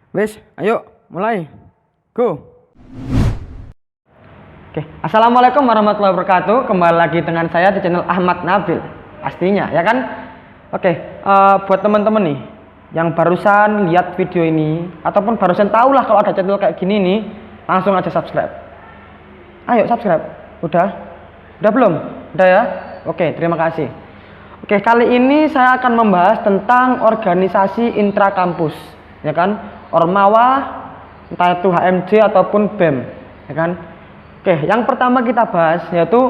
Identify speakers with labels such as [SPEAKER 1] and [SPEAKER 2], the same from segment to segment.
[SPEAKER 1] Wes, ayo mulai. Go. Oke, assalamualaikum warahmatullahi wabarakatuh. Kembali lagi dengan saya di channel Ahmad Nabil. Pastinya, ya kan? Oke, buat teman-teman nih yang barusan lihat video ini ataupun barusan tahu lah kalau ada channel kayak gini nih, langsung aja subscribe. Ayo subscribe. Udah? Udah belum? Udah ya? Oke, terima kasih. Oke, kali ini saya akan membahas tentang organisasi intrakampus, ya kan? Ormawa, entah itu HMJ ataupun BEM, ya kan? Oke, yang pertama kita bahas yaitu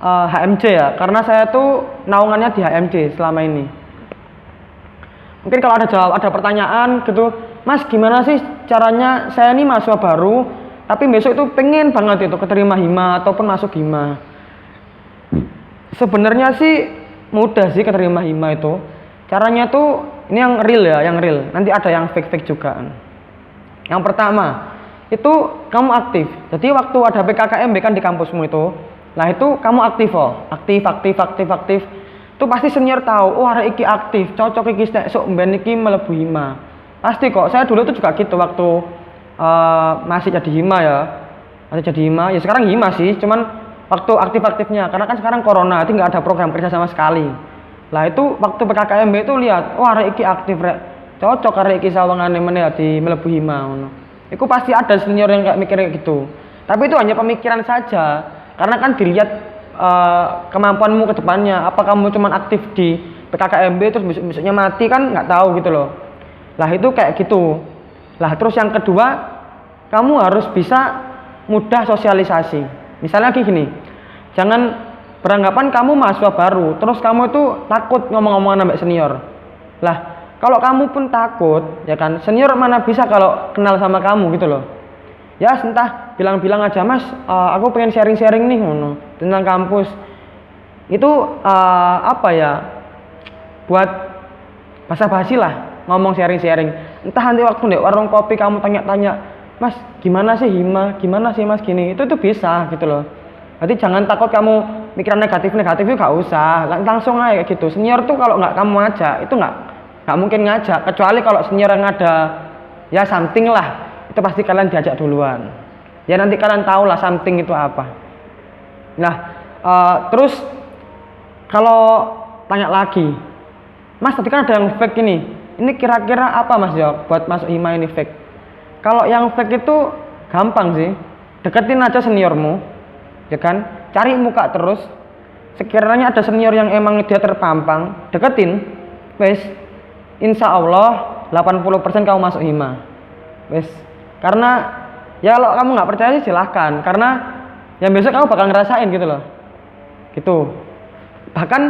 [SPEAKER 1] HMJ ya, karena saya tuh naungannya di HMJ selama ini. Mungkin kalau ada pertanyaan gitu, Mas gimana sih caranya saya ini mahasiswa baru, tapi besok itu pengen banget itu keterima hima ataupun masuk hima. Sebenarnya sih mudah sih keterima hima itu. Caranya tuh ini yang real ya, yang real. Nanti ada yang fake juga. Yang pertama itu kamu aktif. Jadi waktu ada PKKMB kan di kampusmu itu, lah itu kamu aktif aktif. Itu pasti senior tahu. Oh hari iki aktif, cocok iki sok mben iki mlebu hima. Pasti kok. Saya dulu tuh juga gitu waktu masih jadi hima ya. Masih jadi hima. Ya sekarang hima sih, cuman waktu aktif-aktifnya. Karena kan sekarang corona, jadi nggak ada program kerja sama sekali. Lah itu waktu PKKMB itu lihat, wah arek iki aktif rek. Cocok arek iki sawangane meneh di mlebu hima ngono. Iku pasti ada senior yang kayak mikir gitu. Tapi itu hanya pemikiran saja. Karena kan dilihat kemampuanmu ke depannya. Apa kamu cuma aktif di PKKMB terus besok-besoknya mati kan nggak tahu gitu loh. Lah itu kayak gitu. Lah terus yang kedua, kamu harus bisa mudah sosialisasi. Misalnya kayak gini. Jangan beranggapan kamu mahasiswa baru, terus kamu itu takut ngomong-ngomongan sama senior. Lah, kalau kamu pun takut, ya kan, senior mana bisa kalau kenal sama kamu gitu loh. Ya, entah bilang-bilang aja, Mas, aku pengen sharing-sharing nih, ngono, tentang kampus. Itu apa ya? Buat basa-basi lah, ngomong sharing-sharing. Entah nanti waktu di warung kopi kamu tanya-tanya, Mas, gimana sih hima? Gimana sih Mas gini? Itu bisa gitu loh. Jadi jangan takut kamu mikiran negatif itu gak usah, langsung aja kayak gitu. Senior tuh kalau nggak kamu ngajak itu nggak mungkin ngajak, kecuali kalau senior yang ada ya something lah, itu pasti kalian diajak duluan. Ya nanti kalian tahu lah something itu apa. Nah terus kalau tanya lagi, Mas tadi kan ada yang fake ini kira-kira apa Mas jawab buat masuk hima ini fake? Kalau yang fake itu gampang sih, deketin aja seniormu, ya kan? Cari muka terus. Sekiranya ada senior yang emang dia terpampang, deketin. Wes, insya Allah 80% kamu masuk hima. Wes, karena ya kalau kamu nggak percaya sih silahkan. Karena yang besok kamu bakal ngerasain gitu loh. Gitu. Bahkan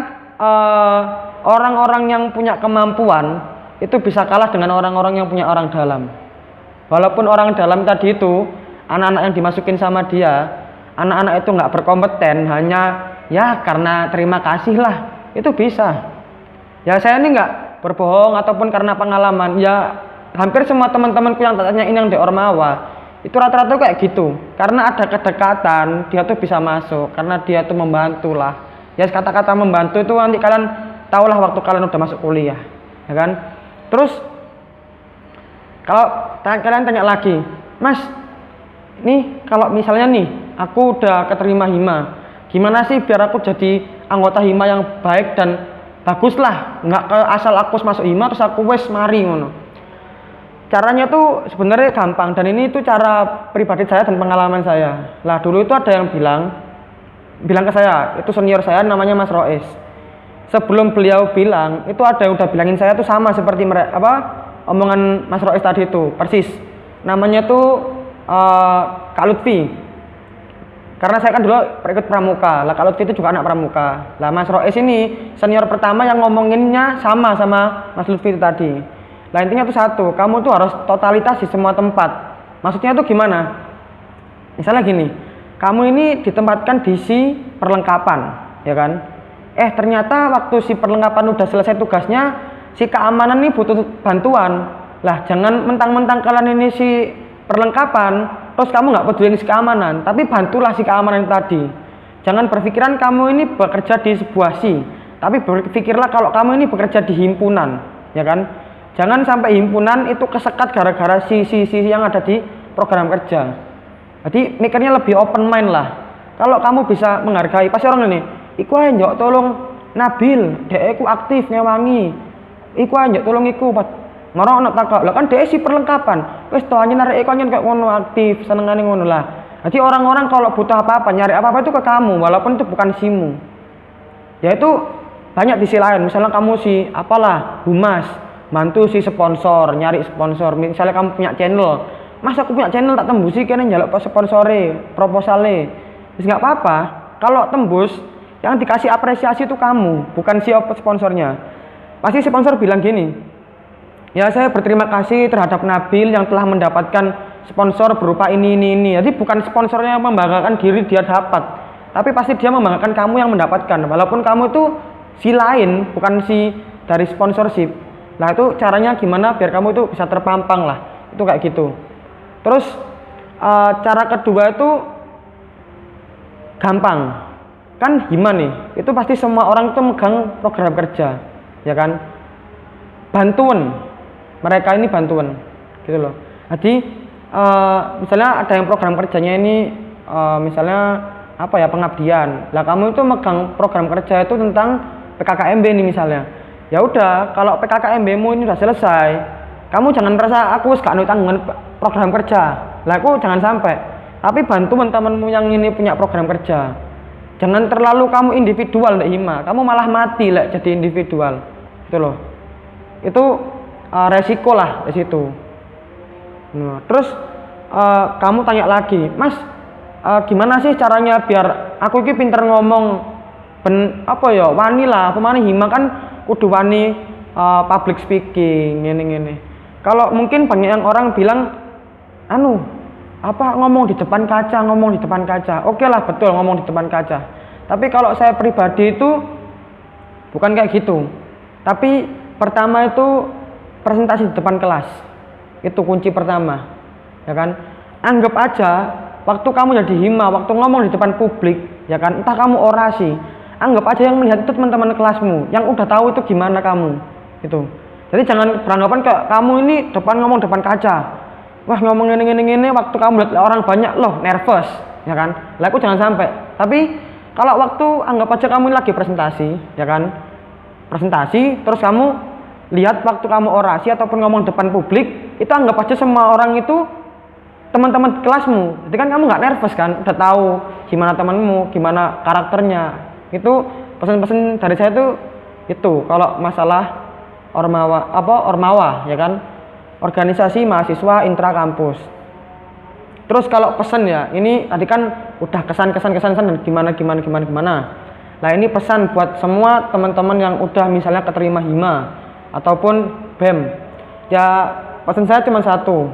[SPEAKER 1] orang-orang yang punya kemampuan itu bisa kalah dengan orang-orang yang punya orang dalam. Walaupun orang dalam tadi itu anak-anak yang dimasukin sama dia, anak-anak itu nggak berkompeten, hanya ya karena terima kasih lah, itu bisa. Ya saya ini nggak berbohong ataupun karena pengalaman. Ya hampir semua teman-temanku yang tanyain yang di Ormawa itu rata-rata kayak gitu. Karena ada kedekatan, dia tuh bisa masuk. Karena dia tuh membantu lah. Ya kata-kata membantu itu nanti kalian tahulah waktu kalian udah masuk kuliah, ya kan? Terus kalau kalian tanya lagi, Mas, nih kalau misalnya nih aku udah keterima hima, gimana sih biar aku jadi anggota hima yang baik dan bagus lah, nggak ke asal aku masuk hima terus aku wes mari ngono. Caranya tuh sebenarnya gampang, dan ini tuh cara pribadi saya dan pengalaman saya. Lah dulu itu ada yang bilang ke saya, itu senior saya namanya Mas Rois. Sebelum beliau bilang, itu ada yang udah bilangin saya tuh sama seperti omongan Mas Rois tadi itu, persis. Namanya tuh Kak Lutfi. Karena saya kan dulu ikut pramuka. Lah Kak Lutfi itu juga anak pramuka. Lah Mas Rois ini senior pertama yang ngomonginnya sama Mas Lutfi itu tadi. Lah intinya tuh satu, kamu tuh harus totalitas di semua tempat. Maksudnya tuh gimana? Misalnya gini, kamu ini ditempatkan di si perlengkapan, ya kan? Ternyata waktu si perlengkapan udah selesai tugasnya, si keamanan nih butuh bantuan. Lah jangan mentang-mentang kalian ini si perlengkapan, terus kamu nggak peduli si keamanan, tapi bantulah si keamanan tadi. Jangan berpikiran kamu ini bekerja di sebuah si, tapi berpikirlah kalau kamu ini bekerja di himpunan, ya kan? Jangan sampai himpunan itu kesekat gara-gara sisi yang ada di program kerja. Jadi mikirnya lebih open mind lah. Kalau kamu bisa menghargai, pasti orang ini, iku ae njok tolong Nabil, dhek iku aktif ngewangi. Iku ae njok tolong iku maro ana takok. Lah kan dhek si perlengkapan. Wis to anjen arek iku anjen kayak ngono aktif, senengane ngono lah. Jadi orang-orang kalau butuh apa-apa, nyari apa-apa itu ke kamu, walaupun itu bukan simu. Ya itu banyak di sisi lain. Misalnya kamu si apalah, humas, bantu si sponsor, nyari sponsor. Misalnya kamu punya channel, Mas aku punya channel tak tembusi kene njaluk sponsore, proposale. Wis enggak apa-apa. Kalau tembus, yang dikasih apresiasi itu kamu, bukan si sponsornya. Pasti sponsor bilang gini, ya saya berterima kasih terhadap Nabil yang telah mendapatkan sponsor berupa ini. Jadi bukan sponsornya yang membanggakan diri dia dapat, tapi pasti dia membanggakan kamu yang mendapatkan, walaupun kamu itu si lain, bukan si dari sponsorship. Nah itu caranya gimana biar kamu itu bisa terpampang lah, itu kayak gitu. Terus cara kedua itu gampang. Kan hima nih, itu pasti semua orang itu megang program kerja, ya kan? Bantuan, mereka ini bantuan, gitu loh. Jadi misalnya ada yang program kerjanya ini misalnya apa ya, pengabdian. Lah kamu itu megang program kerja itu tentang PKKMB nih misalnya. Ya udah, kalau PKKMB-mu ini udah selesai, kamu jangan merasa aku gak tanggungan program kerja. Lah aku jangan sampai. Tapi bantu teman-temanmu yang ini punya program kerja. Jangan terlalu kamu individual Mbak Hima, kamu malah mati lah jadi individual, gitu loh. Itu resiko lah di situ. Nah, terus kamu tanya lagi, Mas, gimana sih caranya biar aku ini pinter ngomong, apa ya, wani lah, pemani Hima kan kudu wani public speaking, gini. Kalau mungkin banyak yang orang bilang, ngomong di depan kaca. Oke lah, betul ngomong di depan kaca. Tapi kalau saya pribadi itu bukan kayak gitu. Tapi pertama itu presentasi di depan kelas. Itu kunci pertama. Ya kan? Anggap aja waktu kamu jadi hima, waktu ngomong di depan publik, ya kan? Entah kamu orasi, anggap aja yang melihat itu teman-teman kelasmu, yang udah tahu itu gimana kamu. Gitu. Jadi jangan beranggapan kayak kamu ini ngomong depan kaca. Wah ngomong ini waktu kamu lihat orang banyak loh nervous, ya kan? Lah aku jangan sampai. Tapi kalau waktu anggap aja kamu lagi presentasi, ya kan? Presentasi terus kamu lihat waktu kamu orasi ataupun ngomong depan publik, itu anggap aja semua orang itu teman-teman kelasmu. Jadi kan kamu nggak nervous kan? Udah tahu gimana temanmu, gimana karakternya. Itu pesan-pesan dari saya itu kalau masalah ormawa, ya kan? Organisasi mahasiswa intra kampus. Terus kalau pesan ya, ini tadi kan udah kesan dan gimana. Nah ini pesan buat semua teman-teman yang udah misalnya keterima hima ataupun BEM. Ya pesan saya cuma satu,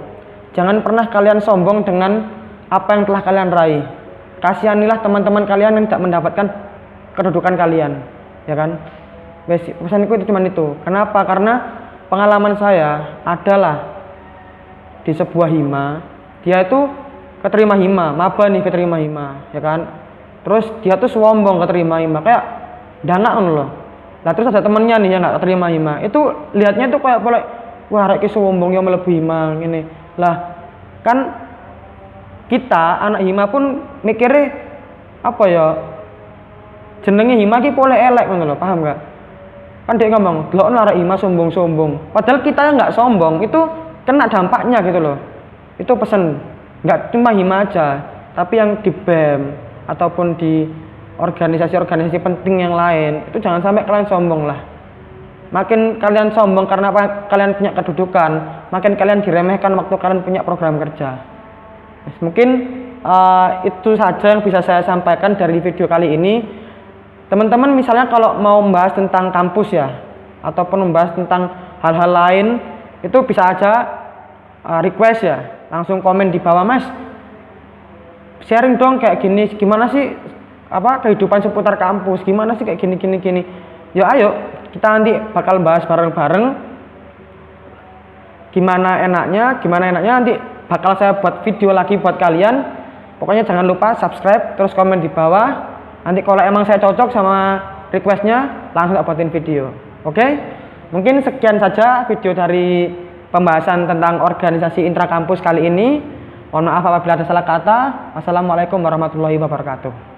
[SPEAKER 1] jangan pernah kalian sombong dengan apa yang telah kalian raih. Kasihanilah teman-teman kalian yang tidak mendapatkan kedudukan kalian, ya kan? Pesanku itu cuma itu. Kenapa? Karena pengalaman saya adalah di sebuah hima, dia itu keterima hima, maba nih keterima hima, ya kan? Terus dia tuh sombong keterima hima, kayak dana loh. Nah terus ada temennya nih yang nggak keterima hima, itu lihatnya tuh kayak boleh, wah rek sombong yang melebihi hima gini. Lah kan kita anak hima pun mikirnya apa ya? Jenenge hima ki boleh elek ngono lho, paham nggak? Kan dia ngomong, delok arek hima sombong. Padahal kita yang nggak sombong, itu kena dampaknya gitu loh. Itu pesan, nggak cuma hima aja, tapi yang di BEM ataupun di organisasi-organisasi penting yang lain, itu jangan sampai kalian sombong lah. Makin kalian sombong karena kalian punya kedudukan, makin kalian diremehkan waktu kalian punya program kerja. Mungkin itu saja yang bisa saya sampaikan dari video kali ini. Teman-teman misalnya kalau mau membahas tentang kampus ya, ataupun membahas tentang hal-hal lain, itu bisa aja request ya, langsung komen di bawah, Mas sharing dong kayak gini, gimana sih kehidupan seputar kampus, gimana sih kayak gini. Ya ayo kita nanti bakal bahas bareng-bareng gimana enaknya nanti bakal saya buat video lagi buat kalian. Pokoknya jangan lupa subscribe, terus komen di bawah. Nanti kalau emang saya cocok sama requestnya, langsung tak buatin video. Oke? Mungkin sekian saja video dari pembahasan tentang organisasi intrakampus kali ini. Mohon maaf apabila ada salah kata. Wassalamualaikum warahmatullahi wabarakatuh.